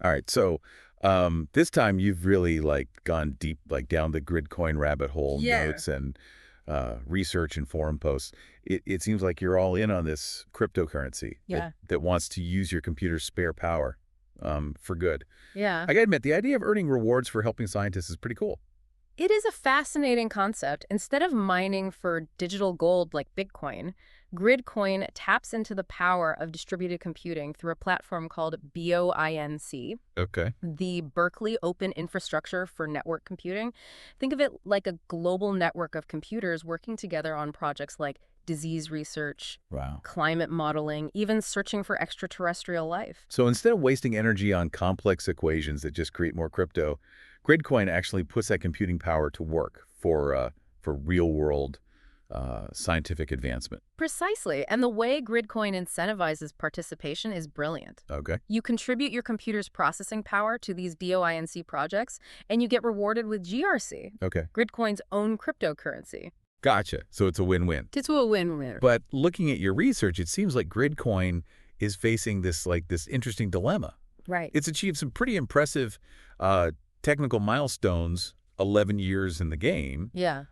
All right. So this time you've really like gone deep, like down the Gridcoin rabbit hole, Yeah. notes and research and forum posts. It seems like you're all in on this cryptocurrency Yeah. that wants to use your computer's spare power for good. Yeah. I gotta admit, the idea of earning rewards for helping scientists is pretty cool. It is a fascinating concept. Instead of mining for digital gold like Bitcoin, Gridcoin taps into the power of distributed computing through a platform called BOINC, Okay. the Berkeley Open Infrastructure for Network Computing. Think of it like a global network of computers working together on projects like disease research, Wow. climate modeling, even searching for extraterrestrial life. So instead of wasting energy on complex equations that just create more crypto, Gridcoin actually puts that computing power to work for real-world scientific advancement. Precisely. And the way Gridcoin incentivizes participation is brilliant. Okay. You contribute your computer's processing power to these BOINC projects, and you get rewarded with GRC, Okay. Gridcoin's own cryptocurrency. Gotcha. So it's a win-win. It's a win-win. But looking at your research, it seems like Gridcoin is facing this interesting dilemma. Right. It's achieved some pretty impressive technical milestones, 11 years in the game, Yeah,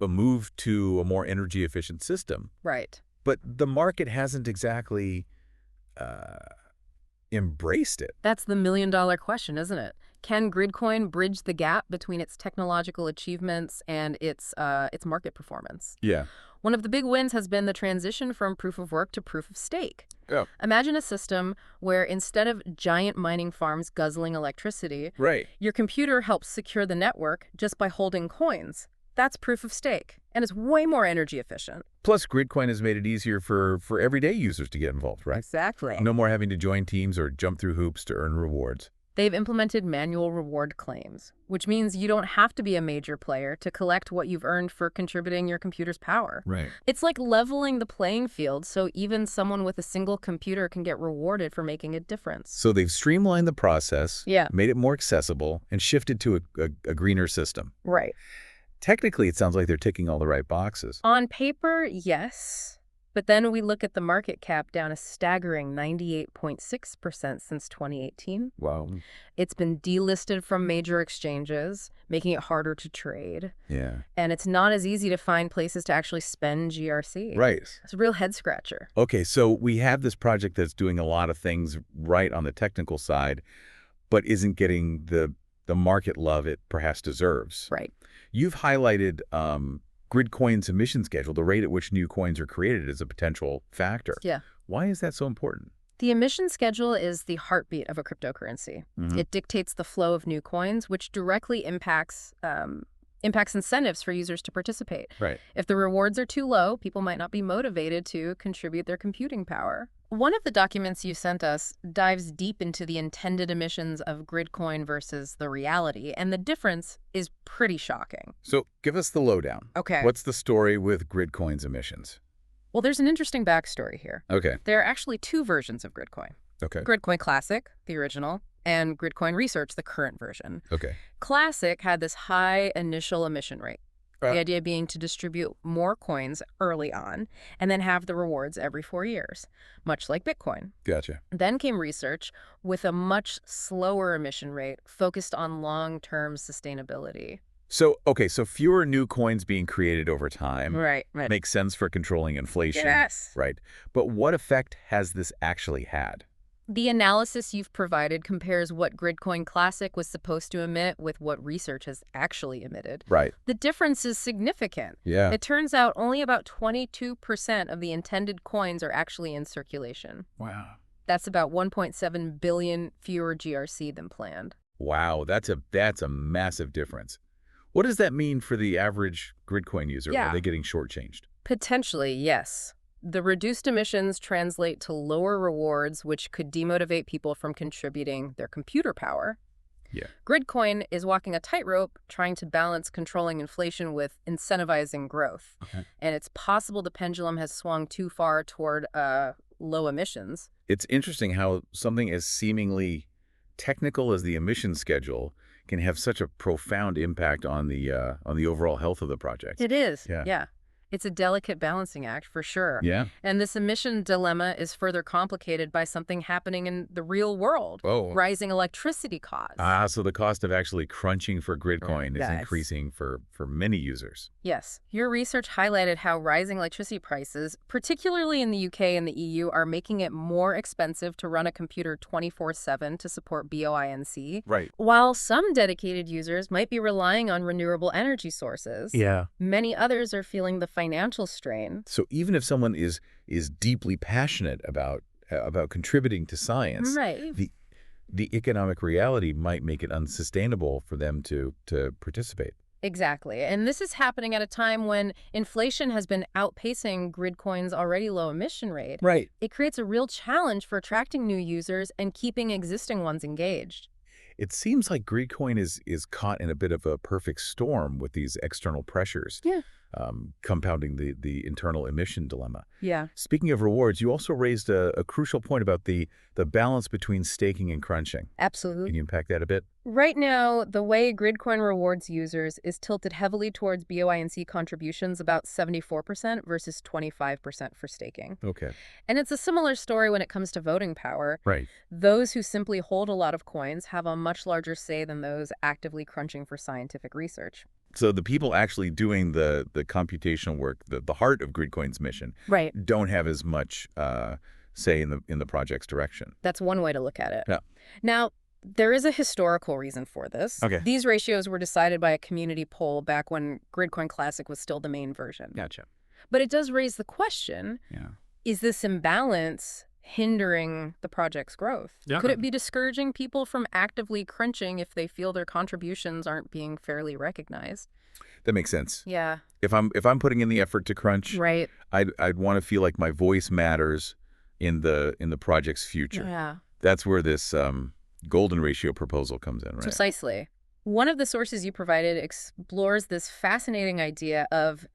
a move to a more energy-efficient system. right. But the market hasn't exactly uh, embraced it. That's the million-dollar question, isn't it? Can Gridcoin bridge the gap between its technological achievements and its market performance? Yeah. One of the big wins has been the transition from proof of work to proof of stake. Oh, Imagine a system where instead of giant mining farms guzzling electricity, right. your computer helps secure the network just by holding coins. That's proof of stake, and it's way more energy efficient. Plus, Gridcoin has made it easier for everyday users to get involved, right? Exactly. No more having to join teams or jump through hoops to earn rewards. They've implemented manual reward claims, which means you don't have to be a major player to collect what you've earned for contributing your computer's power. Right. It's like leveling the playing field so even someone with a single computer can get rewarded for making a difference. So they've streamlined the process, Yeah, made it more accessible, and shifted to a greener system. right. Technically, it sounds like they're ticking all the right boxes. On paper, yes. But then we look at the market cap down a staggering 98.6% since 2018. Wow. It's been delisted from major exchanges, making it harder to trade. Yeah. And it's not as easy to find places to actually spend GRC. Right. It's a real head scratcher. Okay, so we have this project that's doing a lot of things right on the technical side, but isn't getting the market love it perhaps deserves. Right. You've highlighted Gridcoin's emission schedule, the rate at which new coins are created, as a potential factor. Yeah. Why is that so important? The emission schedule is the heartbeat of a cryptocurrency. It dictates the flow of new coins, which directly impacts incentives for users to participate. Right. If the rewards are too low, people might not be motivated to contribute their computing power. One of the documents you sent us dives deep into the intended emissions of Gridcoin versus the reality, and the difference is pretty shocking. So give us the lowdown. Okay. What's the story with Gridcoin's emissions? Well, there's an interesting backstory here. Okay. There are actually two versions of Gridcoin. Okay. Gridcoin Classic, the original, and Gridcoin Research, the current version. Okay. Classic had this high initial emission rate. Right. The idea being to distribute more coins early on and then have the rewards every 4 years, much like Bitcoin. Gotcha. Then came research with a much slower emission rate focused on long-term sustainability. So, okay, so fewer new coins being created over time Right. makes sense for controlling inflation. Yes. Right. But what effect has this actually had? The analysis you've provided compares what Gridcoin Classic was supposed to emit with what research has actually emitted. Right. The difference is significant. Yeah. It turns out only about 22% of the intended coins are actually in circulation. Wow. That's about 1.7 billion fewer GRC than planned. Wow, that's a massive difference. What does that mean for the average Gridcoin user? Yeah. Are they getting shortchanged? Potentially, yes. The reduced emissions translate to lower rewards, which could demotivate people from contributing their computer power. Yeah. Gridcoin is walking a tightrope, trying to balance controlling inflation with incentivizing growth. Okay. And it's possible the pendulum has swung too far toward low emissions. It's interesting how something as seemingly technical as the emission schedule can have such a profound impact on the overall health of the project. It is. Yeah. Yeah. It's a delicate balancing act for sure. Yeah. And this emission dilemma is further complicated by something happening in the real world, Oh. rising electricity costs. So the cost of actually crunching for Gridcoin is Yes. increasing for many users. Yes. Your research highlighted how rising electricity prices, particularly in the UK and the EU, are making it more expensive to run a computer 24/7 to support BOINC. Right. While some dedicated users might be relying on renewable energy sources, Yeah. many others are feeling the financial strain. So even if someone is deeply passionate about contributing to science, Right. the economic reality might make it unsustainable for them to participate. Exactly. And this is happening at a time when inflation has been outpacing Gridcoin's already low emission rate. Right. It creates a real challenge for attracting new users and keeping existing ones engaged. It seems like Gridcoin is caught in a bit of a perfect storm with these external pressures, Yeah. compounding the internal emission dilemma. Yeah. Speaking of rewards, you also raised a crucial point about the balance between staking and crunching. Absolutely. Can you unpack that a bit? Right now, the way Gridcoin rewards users is tilted heavily towards BOINC contributions, about 74% versus 25% for staking. Okay. And it's a similar story when it comes to voting power. Right. Those who simply hold a lot of coins have a much larger say than those actively crunching for scientific research. So the people actually doing the computational work, the heart of Gridcoin's mission, Right. don't have as much say in the project's direction. That's one way to look at it. Yeah. Now, there is a historical reason for this. Okay. These ratios were decided by a community poll back when Gridcoin Classic was still the main version. Gotcha. But it does raise the question, Yeah. is this imbalance hindering the project's growth? Yeah. Could it be discouraging people from actively crunching if they feel their contributions aren't being fairly recognized? That makes sense. Yeah. If I'm putting in the effort to crunch, Right. I'd want to feel like my voice matters in the project's future. Yeah. That's where this golden ratio proposal comes in, right? Precisely. One of the sources you provided explores this fascinating idea of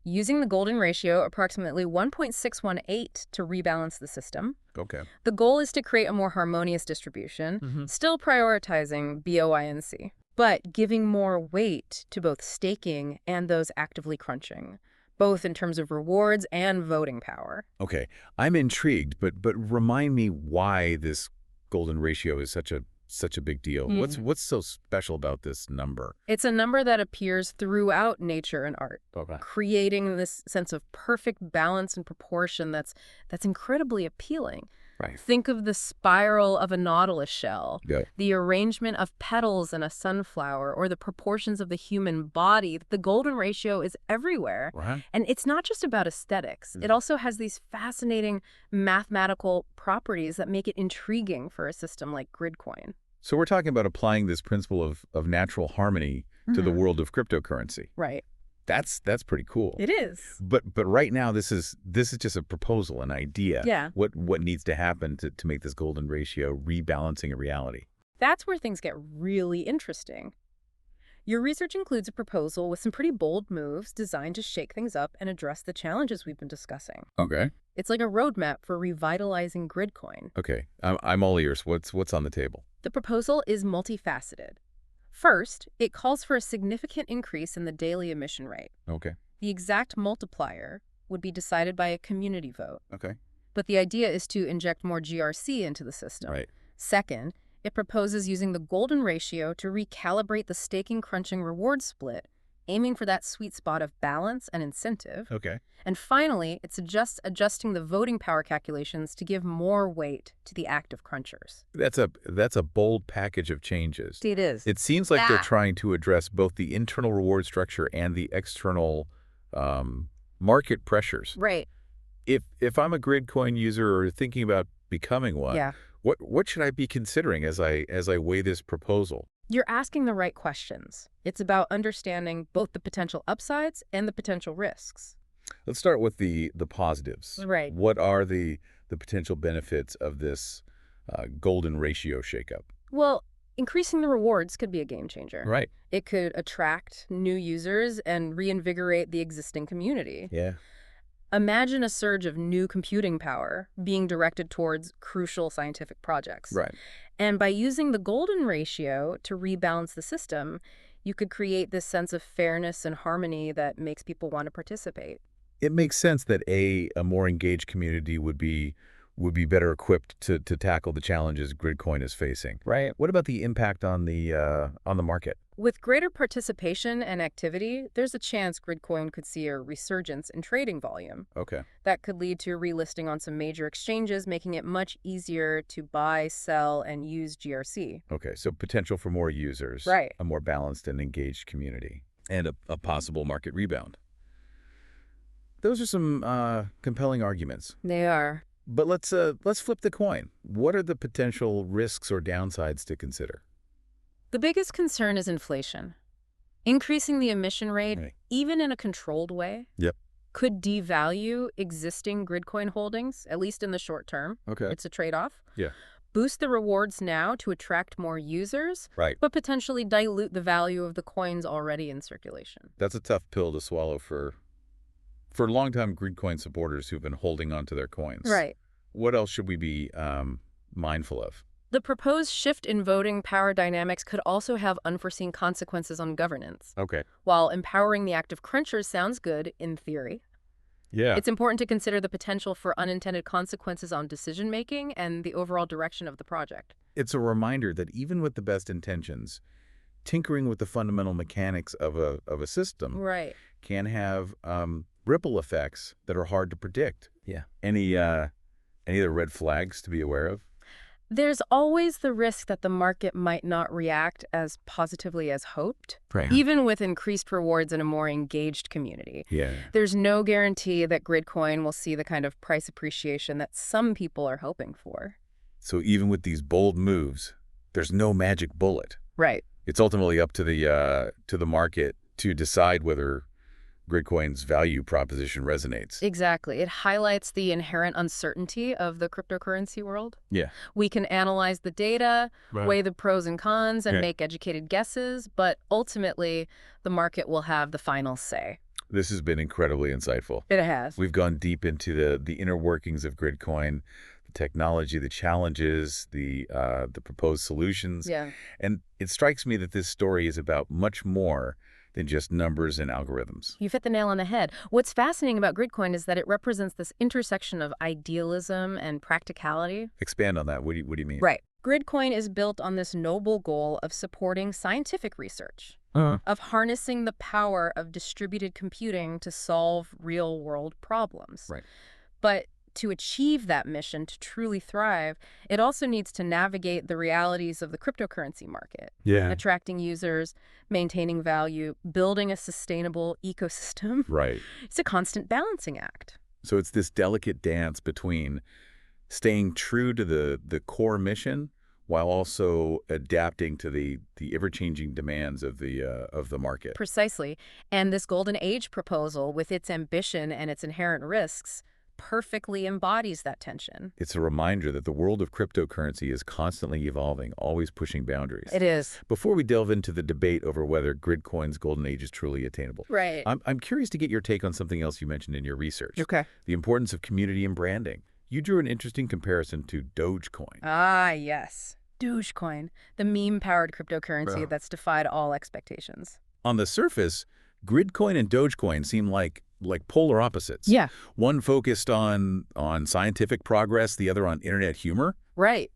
using the golden ratio, approximately 1.618, to rebalance the system. Okay. The goal is to create a more harmonious distribution, still prioritizing BOINC, but giving more weight to both staking and those actively crunching, both in terms of rewards and voting power. Okay. I'm intrigued, but remind me why this golden ratio is such a big deal. What's so special about this number? It's a number that appears throughout nature and art, Okay. creating this sense of perfect balance and proportion that's incredibly appealing. Right. Think of the spiral of a nautilus shell, Yeah. the arrangement of petals in a sunflower, or the proportions of the human body. The golden ratio is everywhere. Right. And it's not just about aesthetics. It also has these fascinating mathematical properties that make it intriguing for a system like Gridcoin. So we're talking about applying this principle of natural harmony to the world of cryptocurrency. Right. That's pretty cool. It is. But right now this is just a proposal, an idea. Yeah. What needs to happen to make this golden ratio rebalancing a reality? That's where things get really interesting. Your research includes a proposal with some pretty bold moves designed to shake things up and address the challenges we've been discussing. Okay. It's like a roadmap for revitalizing Gridcoin. Okay. I'm all ears. What's on the table? The proposal is multifaceted. First, it calls for a significant increase in the daily emission rate. Okay. The exact multiplier would be decided by a community vote. Okay. But the idea is to inject more GRC into the system. Right. Second, it proposes using the golden ratio to recalibrate the staking crunching reward split, aiming for that sweet spot of balance and incentive. Okay. And finally, it's adjusting the voting power calculations to give more weight to the active crunchers. That's a bold package of changes. It is. It seems like they're trying to address both the internal reward structure and the external market pressures. Right. If I'm a Gridcoin user or thinking about becoming one, Yeah. what should I be considering as I weigh this proposal? You're asking the right questions. It's about understanding both the potential upsides and the potential risks. Let's start with the positives. Right. What are the potential benefits of this golden ratio shakeup? Well, increasing the rewards could be a game changer. Right. It could attract new users and reinvigorate the existing community. Yeah. Imagine a surge of new computing power being directed towards crucial scientific projects. Right. And by using the golden ratio to rebalance the system, you could create this sense of fairness and harmony that makes people want to participate. It makes sense that a more engaged community would be better equipped to tackle the challenges Gridcoin is facing. Right. What about the impact on the market? With greater participation and activity, there's a chance Gridcoin could see a resurgence in trading volume. Okay. That could lead to relisting on some major exchanges, making it much easier to buy, sell, and use GRC. Okay, so potential for more users, Right. a more balanced and engaged community, and a possible market rebound. Those are some compelling arguments. They are. But let's flip the coin. What are the potential risks or downsides to consider? The biggest concern is inflation. Increasing the emission rate, Right. even in a controlled way, Yep. could devalue existing Gridcoin holdings, at least in the short term. Okay. It's a trade-off. Yeah. Boost the rewards now to attract more users, Right. but potentially dilute the value of the coins already in circulation. That's a tough pill to swallow for longtime Gridcoin supporters who've been holding on to their coins. Right. What else should we be mindful of? The proposed shift in voting power dynamics could also have unforeseen consequences on governance. Okay. While empowering the active crunchers sounds good in theory, Yeah. it's important to consider the potential for unintended consequences on decision-making and the overall direction of the project. It's a reminder that even with the best intentions, tinkering with the fundamental mechanics of a system Right. can have ripple effects that are hard to predict. Yeah. Any other red flags to be aware of? There's always the risk that the market might not react as positively as hoped, Right. even with increased rewards and a more engaged community. Yeah. There's no guarantee that Gridcoin will see the kind of price appreciation that some people are hoping for. So even with these bold moves, there's no magic bullet. Right. It's ultimately up to the market to decide whether Gridcoin's value proposition resonates. Exactly. It highlights the inherent uncertainty of the cryptocurrency world. Yeah. We can analyze the data, weigh the pros and cons, and Yeah. make educated guesses, but ultimately, the market will have the final say. This has been incredibly insightful. It has. We've gone deep into the inner workings of Gridcoin, the technology, the challenges, the proposed solutions. Yeah. And it strikes me that this story is about much more than just numbers and algorithms. You've hit the nail on the head. What's fascinating about Gridcoin is that it represents this intersection of idealism and practicality. Expand on that. What do you mean? Right. Gridcoin is built on this noble goal of supporting scientific research, of harnessing the power of distributed computing to solve real-world problems. Right. But to achieve that mission, to truly thrive, it also needs to navigate the realities of the cryptocurrency market, Yeah. attracting users, maintaining value, building a sustainable ecosystem. Right. It's a constant balancing act. So it's this delicate dance between staying true to the core mission while also adapting to the ever-changing demands of the market. Precisely. And this golden age proposal, with its ambition and its inherent risks, perfectly embodies that tension. It's a reminder that the world of cryptocurrency is constantly evolving, always pushing boundaries. It is. Before we delve into the debate over whether Gridcoin's golden age is truly attainable, Right. I'm curious to get your take on something else you mentioned in your research. Okay. The importance of community and branding. You drew an interesting comparison to Dogecoin. Ah, yes. Dogecoin, the meme-powered cryptocurrency that's defied all expectations. On the surface, Gridcoin and Dogecoin seem like polar opposites. Yeah. One focused on scientific progress, the other on internet humor. Right.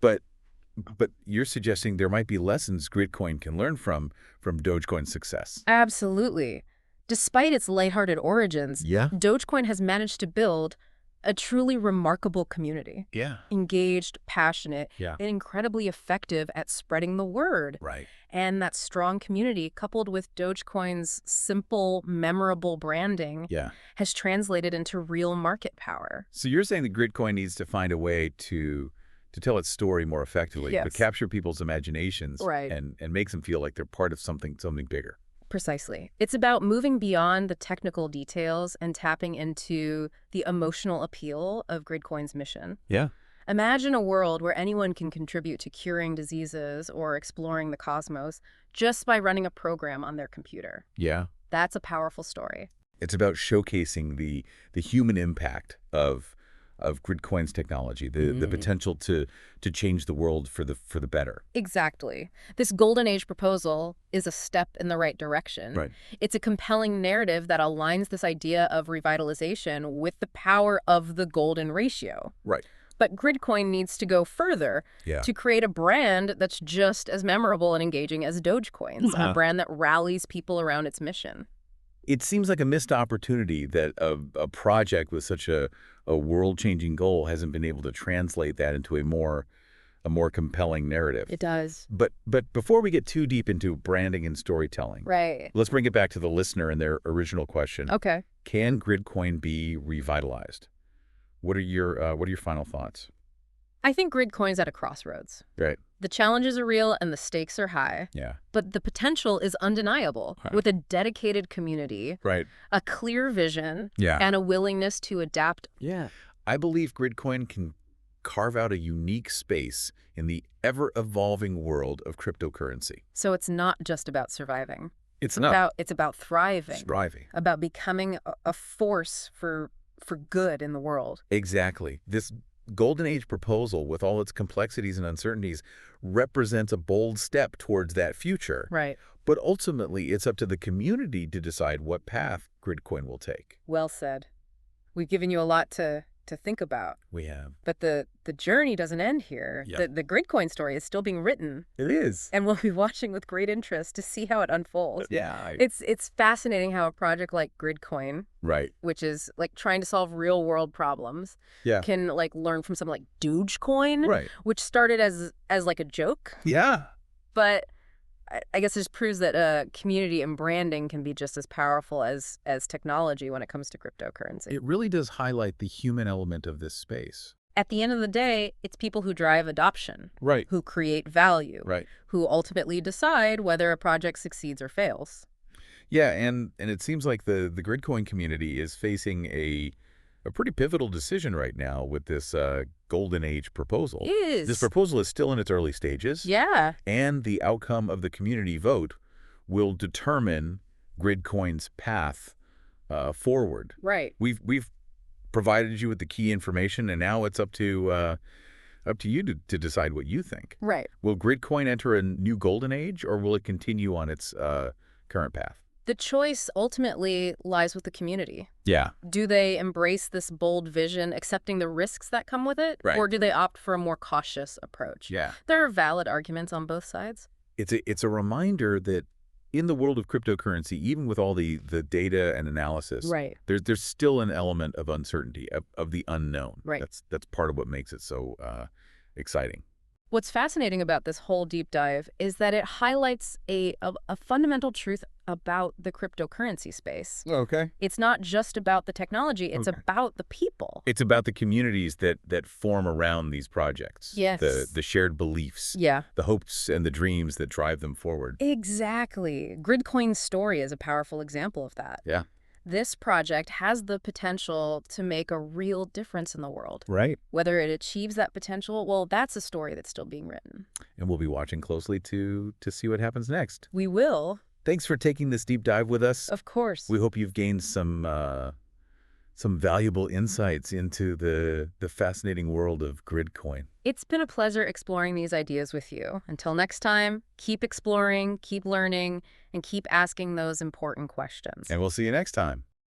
But you're suggesting there might be lessons Gridcoin can learn from Dogecoin's success. Absolutely. Despite its lighthearted origins, Yeah. Dogecoin has managed to build a truly remarkable community. Yeah. Engaged, passionate, Yeah. and incredibly effective at spreading the word. Right. And that strong community, coupled with Dogecoin's simple, memorable branding, Yeah. has translated into real market power. So you're saying that Gridcoin needs to find a way to tell its story more effectively, Yes. to capture people's imaginations Right. and make them feel like they're part of something bigger. Precisely. It's about moving beyond the technical details and tapping into the emotional appeal of Gridcoin's mission. Yeah. Imagine a world where anyone can contribute to curing diseases or exploring the cosmos just by running a program on their computer. Yeah. That's a powerful story. It's about showcasing the human impact of of Gridcoin's technology, the potential to change the world for the better. Exactly. This golden age proposal is a step in the right direction. Right. It's a compelling narrative that aligns this idea of revitalization with the power of the golden ratio. Right. But Gridcoin needs to go further Yeah. to create a brand that's just as memorable and engaging as Dogecoin's, a brand that rallies people around its mission. It seems like a missed opportunity that a project with such a world-changing goal hasn't been able to translate that into a more compelling narrative. It does. But before we get too deep into branding and storytelling, Right. let's bring it back to the listener and their original question. Okay. Can Gridcoin be revitalized? What are your final thoughts? I think Gridcoin's at a crossroads. Right. The challenges are real and the stakes are high. Yeah. But the potential is undeniable. Right. With a dedicated community, Right. a clear vision, Yeah. and a willingness to adapt. Yeah. I believe Gridcoin can carve out a unique space in the ever-evolving world of cryptocurrency. So it's not just about surviving. It's It's about thriving. thriving. About becoming a force for good in the world. Exactly. This Golden Age proposal, with all its complexities and uncertainties, represents a bold step towards that future. Right. But ultimately, it's up to the community to decide what path Gridcoin will take. Well said. We've given you a lot to think about. We have. But the journey doesn't end here. Yep. The Gridcoin story is still being written. It is. And we'll be watching with great interest to see how it unfolds. Yeah. It's fascinating how a project like Gridcoin, Right. which is like trying to solve real world problems, Yeah. can like learn from something like Dogecoin, Right. which started as like a joke. Yeah. But I guess it just proves that community and branding can be just as powerful as technology when it comes to cryptocurrency. It really does highlight the human element of this space. At the end of the day, it's people who drive adoption, Right. who create value, Right. who ultimately decide whether a project succeeds or fails. Yeah, and it seems like the Gridcoin community is facing a pretty pivotal decision right now with this Golden Age proposal. It is. This proposal is still in its early stages. Yeah. And the outcome of the community vote will determine Gridcoin's path forward. Right. We've provided you with the key information, and now it's up to you to decide what you think. Right. Will Gridcoin enter a new golden age, or will it continue on its current path? The choice ultimately lies with the community. Yeah. Do they embrace this bold vision, accepting the risks that come with it? Right. Or do they opt for a more cautious approach? Yeah. There are valid arguments on both sides. It's a reminder that in the world of cryptocurrency, even with all the data and analysis, Right. there's still an element of uncertainty, of the unknown. Right. That's part of what makes it so exciting. What's fascinating about this whole deep dive is that it highlights a fundamental truth about the cryptocurrency space. Okay. It's not just about the technology, it's Okay. about the people. It's about the communities that form around these projects. Yes. The shared beliefs. Yeah. The hopes and the dreams that drive them forward. Exactly. Gridcoin's story is a powerful example of that. Yeah. This project has the potential to make a real difference in the world. Right. Whether it achieves that potential, well, that's a story that's still being written. And we'll be watching closely to see what happens next. We will, Thanks for taking this deep dive with us. of course. We hope you've gained some valuable insights into the fascinating world of Gridcoin. It's been a pleasure exploring these ideas with you. Until next time, keep exploring, keep learning, and keep asking those important questions. And we'll see you next time.